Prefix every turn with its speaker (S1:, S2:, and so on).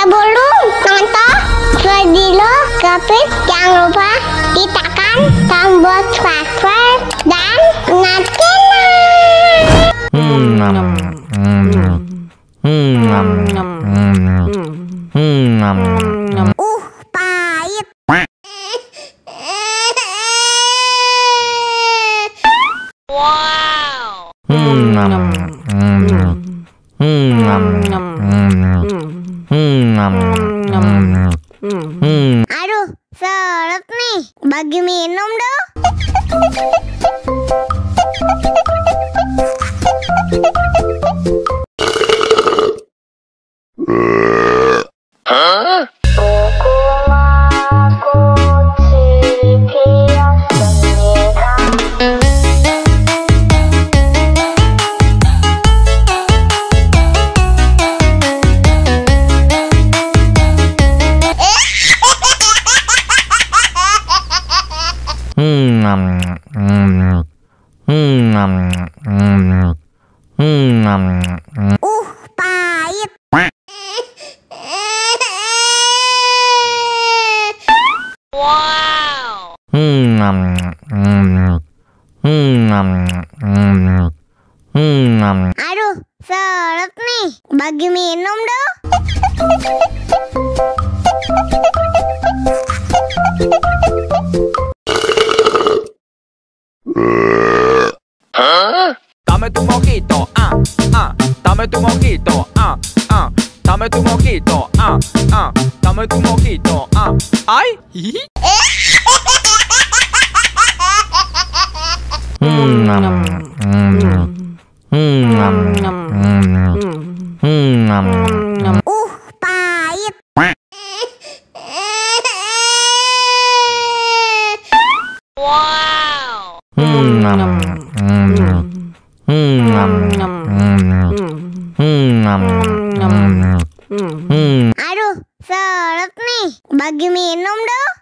S1: Sebelum nonton video Gavin, jangan lupa ditekan tombol subscribe dan nyalakan. Pahit. Wow. Aduh, seret nih. Bagi minum dong. Pahit. Wow. Aduh, seret nih. Bagi minum dong.
S2: Dame tu mojito, dame tu mojito, dame tu mojito, dame tu mojito, ay,
S1: Pahit. Wow. Aduh, seret nih. Bagi minum dong.